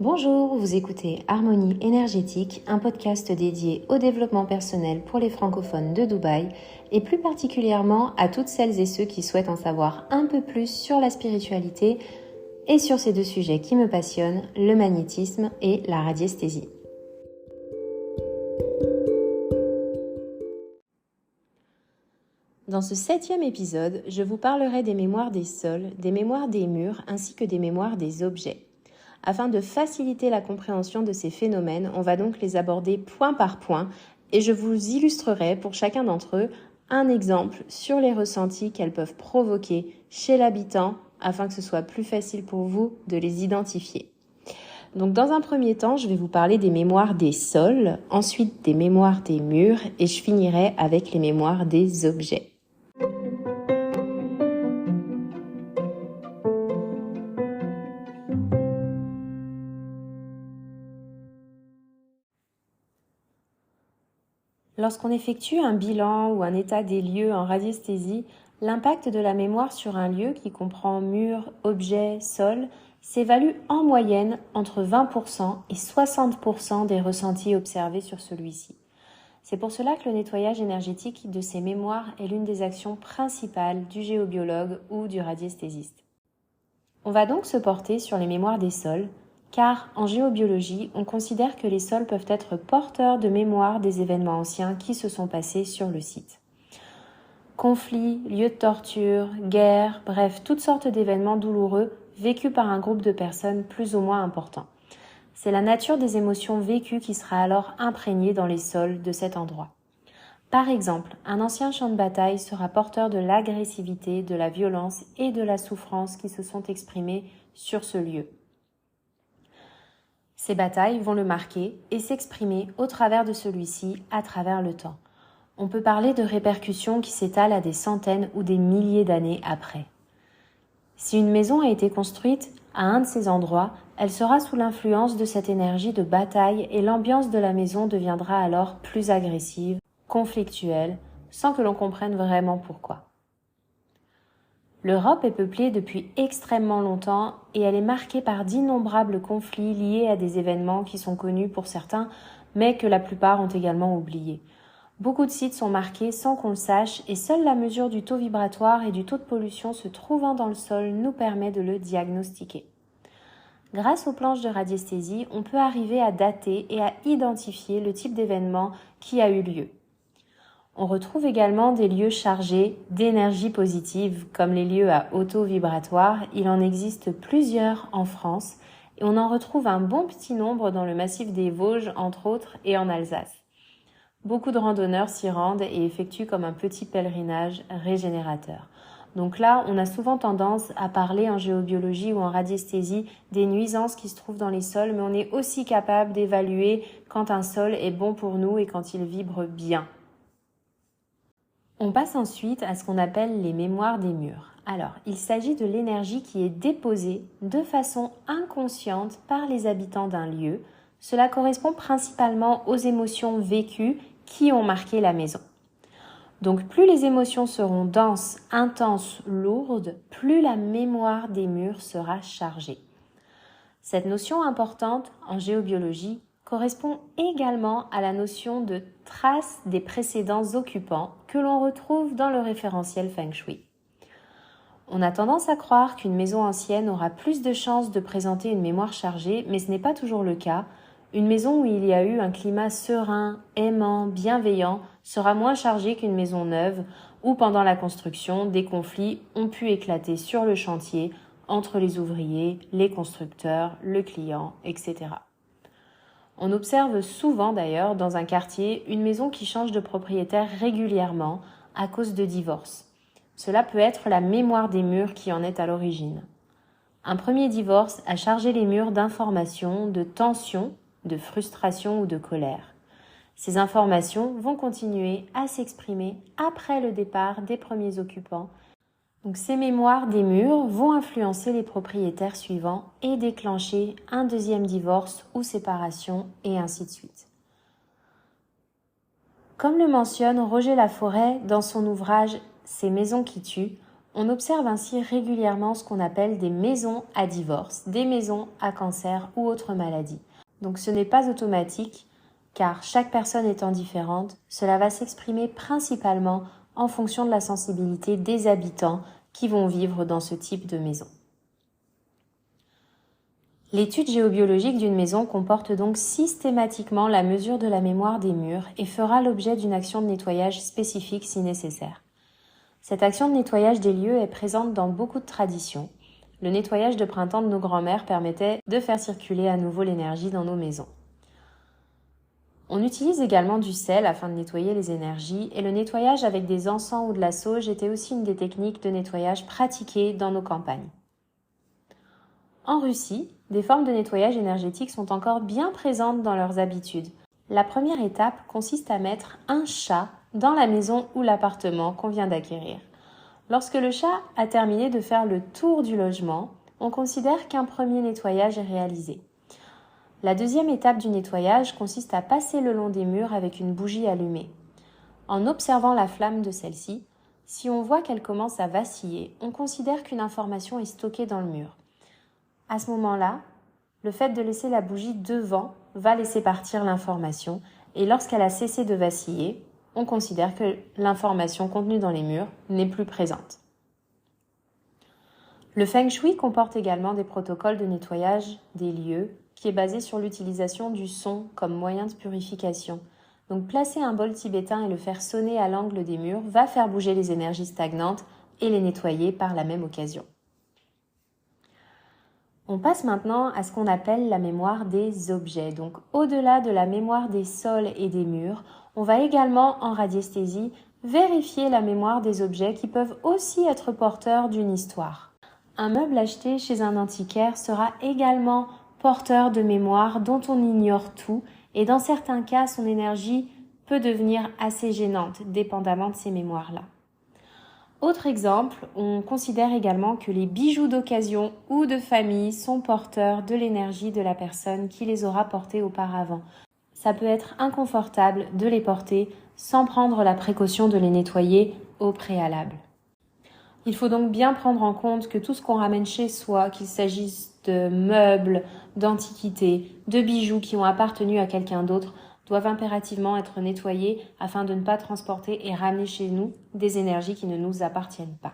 Bonjour, vous écoutez Harmonie énergétique, un podcast dédié au développement personnel pour les francophones de Dubaï et plus particulièrement à toutes celles et ceux qui souhaitent en savoir un peu plus sur la spiritualité et sur ces deux sujets qui me passionnent, le magnétisme et la radiesthésie. Dans ce 7e épisode, je vous parlerai des mémoires des sols, des mémoires des murs ainsi que des mémoires des objets. Afin de faciliter la compréhension de ces phénomènes, on va donc les aborder point par point et je vous illustrerai pour chacun d'entre eux un exemple sur les ressentis qu'elles peuvent provoquer chez l'habitant afin que ce soit plus facile pour vous de les identifier. Donc dans un premier temps, je vais vous parler des mémoires des sols, ensuite des mémoires des murs et je finirai avec les mémoires des objets. Lorsqu'on effectue un bilan ou un état des lieux en radiesthésie, l'impact de la mémoire sur un lieu qui comprend murs, objets, sol, s'évalue en moyenne entre 20% et 60% des ressentis observés sur celui-ci. C'est pour cela que le nettoyage énergétique de ces mémoires est l'une des actions principales du géobiologue ou du radiesthésiste. On va donc se porter sur les mémoires des sols, car en géobiologie, on considère que les sols peuvent être porteurs de mémoire des événements anciens qui se sont passés sur le site. Conflits, lieux de torture, guerres, bref, toutes sortes d'événements douloureux vécus par un groupe de personnes plus ou moins importants. C'est la nature des émotions vécues qui sera alors imprégnée dans les sols de cet endroit. Par exemple, un ancien champ de bataille sera porteur de l'agressivité, de la violence et de la souffrance qui se sont exprimées sur ce lieu. Ces batailles vont le marquer et s'exprimer au travers de celui-ci, à travers le temps. On peut parler de répercussions qui s'étalent à des centaines ou des milliers d'années après. Si une maison a été construite à un de ces endroits, elle sera sous l'influence de cette énergie de bataille et l'ambiance de la maison deviendra alors plus agressive, conflictuelle, sans que l'on comprenne vraiment pourquoi. L'Europe est peuplée depuis extrêmement longtemps et elle est marquée par d'innombrables conflits liés à des événements qui sont connus pour certains, mais que la plupart ont également oubliés. Beaucoup de sites sont marqués sans qu'on le sache et seule la mesure du taux vibratoire et du taux de pollution se trouvant dans le sol nous permet de le diagnostiquer. Grâce aux planches de radiesthésie, on peut arriver à dater et à identifier le type d'événement qui a eu lieu. On retrouve également des lieux chargés d'énergie positive, comme les lieux à haut taux vibratoire. Il en existe plusieurs en France et on en retrouve un bon petit nombre dans le massif des Vosges, entre autres, et en Alsace. Beaucoup de randonneurs s'y rendent et effectuent comme un petit pèlerinage régénérateur. Donc là, on a souvent tendance à parler en géobiologie ou en radiesthésie des nuisances qui se trouvent dans les sols, mais on est aussi capable d'évaluer quand un sol est bon pour nous et quand il vibre bien. On passe ensuite à ce qu'on appelle les mémoires des murs. Alors, il s'agit de l'énergie qui est déposée de façon inconsciente par les habitants d'un lieu. Cela correspond principalement aux émotions vécues qui ont marqué la maison. Donc, plus les émotions seront denses, intenses, lourdes, plus la mémoire des murs sera chargée. Cette notion importante en géobiologie correspond également à la notion de trace des précédents occupants que l'on retrouve dans le référentiel Feng Shui. On a tendance à croire qu'une maison ancienne aura plus de chances de présenter une mémoire chargée, mais ce n'est pas toujours le cas. Une maison où il y a eu un climat serein, aimant, bienveillant sera moins chargée qu'une maison neuve où pendant la construction, des conflits ont pu éclater sur le chantier entre les ouvriers, les constructeurs, le client, etc. On observe souvent d'ailleurs dans un quartier une maison qui change de propriétaire régulièrement à cause de divorce. Cela peut être la mémoire des murs qui en est à l'origine. Un premier divorce a chargé les murs d'informations, de tensions, de frustration ou de colère. Ces informations vont continuer à s'exprimer après le départ des premiers occupants. Donc ces mémoires des murs vont influencer les propriétaires suivants et déclencher un deuxième divorce ou séparation et ainsi de suite. Comme le mentionne Roger Laforêt dans son ouvrage « Ces maisons qui tuent », On observe ainsi régulièrement ce qu'on appelle des maisons à divorce, des maisons à cancer ou autres maladies. Donc ce n'est pas automatique, car chaque personne étant différente, cela va s'exprimer principalement en fonction de la sensibilité des habitants qui vont vivre dans ce type de maison. L'étude géobiologique d'une maison comporte donc systématiquement la mesure de la mémoire des murs et fera l'objet d'une action de nettoyage spécifique si nécessaire. Cette action de nettoyage des lieux est présente dans beaucoup de traditions. Le nettoyage de printemps de nos grands-mères permettait de faire circuler à nouveau l'énergie dans nos maisons. On utilise également du sel afin de nettoyer les énergies et le nettoyage avec des encens ou de la sauge était aussi une des techniques de nettoyage pratiquées dans nos campagnes. En Russie, des formes de nettoyage énergétique sont encore bien présentes dans leurs habitudes. La première étape consiste à mettre un chat dans la maison ou l'appartement qu'on vient d'acquérir. Lorsque le chat a terminé de faire le tour du logement, on considère qu'un premier nettoyage est réalisé. La deuxième étape du nettoyage consiste à passer le long des murs avec une bougie allumée. En observant la flamme de celle-ci, si on voit qu'elle commence à vaciller, on considère qu'une information est stockée dans le mur. À ce moment-là, le fait de laisser la bougie devant va laisser partir l'information et lorsqu'elle a cessé de vaciller, on considère que l'information contenue dans les murs n'est plus présente. Le Feng Shui comporte également des protocoles de nettoyage des lieux qui est basé sur l'utilisation du son comme moyen de purification. Donc placer un bol tibétain et le faire sonner à l'angle des murs va faire bouger les énergies stagnantes et les nettoyer par la même occasion. On passe maintenant à ce qu'on appelle la mémoire des objets. Donc au-delà de la mémoire des sols et des murs, on va également en radiesthésie vérifier la mémoire des objets qui peuvent aussi être porteurs d'une histoire. Un meuble acheté chez un antiquaire sera également porteur de mémoire dont on ignore tout et dans certains cas son énergie peut devenir assez gênante dépendamment de ces mémoires-là. Autre exemple, on considère également que les bijoux d'occasion ou de famille sont porteurs de l'énergie de la personne qui les aura portés auparavant. Ça peut être inconfortable de les porter sans prendre la précaution de les nettoyer au préalable. Il faut donc bien prendre en compte que tout ce qu'on ramène chez soi, qu'il s'agisse de meubles, d'antiquités, de bijoux qui ont appartenu à quelqu'un d'autre, doivent impérativement être nettoyés afin de ne pas transporter et ramener chez nous des énergies qui ne nous appartiennent pas.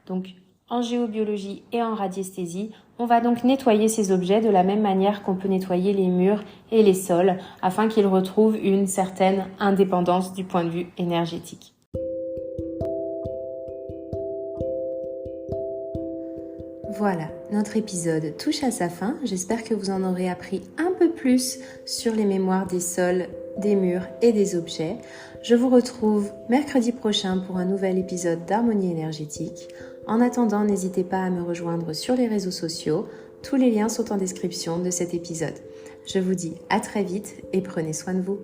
Donc, en géobiologie et en radiesthésie, on va donc nettoyer ces objets de la même manière qu'on peut nettoyer les murs et les sols afin qu'ils retrouvent une certaine indépendance du point de vue énergétique. Voilà, notre épisode touche à sa fin. J'espère que vous en aurez appris un peu plus sur les mémoires des sols, des murs et des objets. Je vous retrouve mercredi prochain pour un nouvel épisode d'Harmonie énergétique. En attendant, n'hésitez pas à me rejoindre sur les réseaux sociaux. Tous les liens sont en description de cet épisode. Je vous dis à très vite et prenez soin de vous.